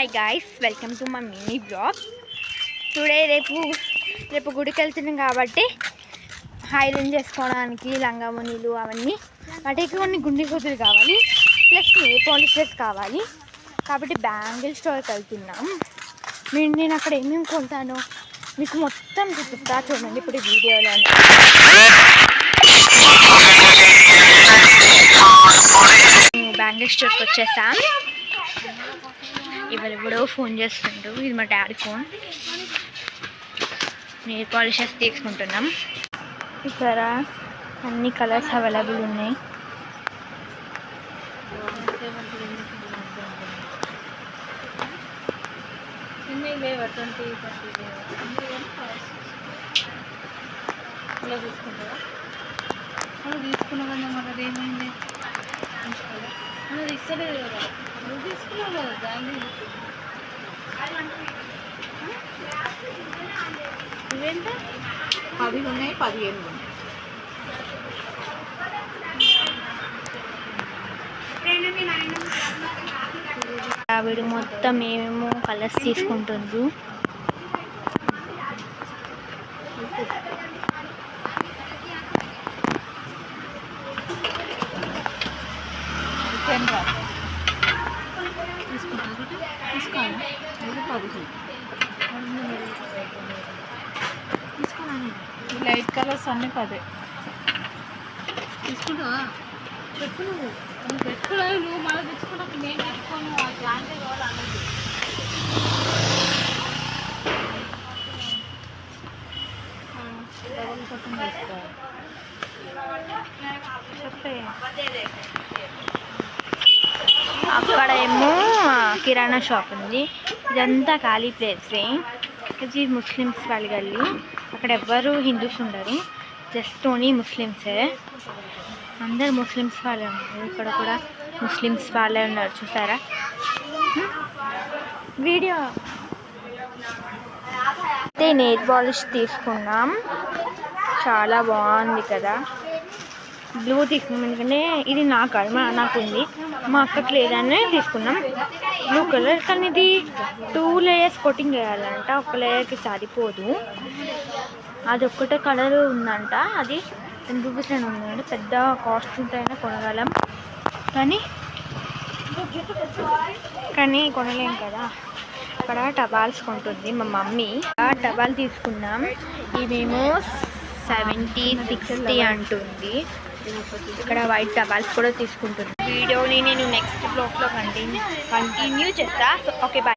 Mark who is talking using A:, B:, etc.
A: Hi guys, welcome to my mini blog. Today రేపు గుడికి వెళ్తున్నాం కాబట్టి ఐరన్ చేసుకోవడానికి లంగామణిలు అవన్నీ వాటికి కొన్ని గుండె కూతురు కావాలి, ప్లస్ నెయిల్ పాలిషెస్ కావాలి. కాబట్టి బ్యాంగిల్ స్టోర్కి వెళ్తున్నాం. నేను అక్కడ ఏమేమి కొంటానో మీకు మొత్తం చూపిస్తా, చూడండి ఇప్పుడు ఈ వీడియోలోనే. బ్యాంగిల్ స్టోర్కి వచ్చేసాం. ఎవరెవడో ఫోన్ చేస్తుండ్రు, ఇది మా డాడీ ఫోన్. నెయిల్ పాలిషెస్ తీసుకుంటున్నాం. ఇక్కడ అన్ని కలర్స్ అవైలబుల్ ఉన్నాయి.
B: తీసుకున్నా కదా, మరి అదేమైంది? ఇస్తలేదు కదా, నువ్వు తీసుకున్నావు కదా దాన్ని. ఇవేంట 10 ఉన్నాయి, 15 ఉన్నాయి.
A: ఆవిడ మొత్తం ఏమేమో కలర్స్ తీసుకుంటుండ్రు.
B: లైట్ కలర్స్ అన్నీ 10. తీసుకుంటావా? చెప్పు, నువ్వు పెట్టుకోవాలి. నువ్వు మళ్ళీ తెచ్చుకున్నప్పుడు నేను పెట్టుకోను. అంటే కావాలి అన్నది. డబుల్ కట్టింగ్ వేసుకోవాలి.
A: అక్కడ ఏమో కిరాణా షాప్ ఉంది. ఇదంతా ఖాళీ ప్లేసే. ఇది ముస్లిమ్స్ వాళ్ళ గల్లి. అక్కడ ఎవ్వరు హిందూస్ ఉండరు, జస్ట్ ఓన్లీ ముస్లిమ్సే. అందరు ముస్లిమ్స్ వాళ్ళే ఉన్నారు. ఇక్కడ కూడా ముస్లిమ్స్ వాళ్ళే ఉన్నారు, చూసారా? వీడియో అయితే నెయిల్ పాలిష్ తీసుకున్నాం. చాలా బాగుంది కదా. బ్లూ తీసుకున్నాం, ఎందుకంటే ఇది నాకు ఉంది, మా అక్కకి లేదని తీసుకున్నాం బ్లూ కలర్. కానీ ఇది 2 లేయర్స్ కోటింగ్ వేయాలంట, ఒక లేయర్కి సరిపోదు. అది ఒక్కటే కలర్ ఉందంట. అది 10 రూపీస్ ఉందంటే పెద్ద కాస్ట్ ఉంటైనా కొనగలం, కానీ కొనలేం కదా. అక్కడ టబాల్స్ కొంటుంది మా మమ్మీ. ఆ టబాల్ తీసుకున్నాం. ఇవేమో 70, 60 అంటుంది. ఇక్కడ వైట్ టబాల్స్ కూడా తీసుకుంటున్నాను. వీడియోని నేను నెక్స్ట్ బ్లాగ్లో కంటిన్యూ చేస్తా. Okay, bye.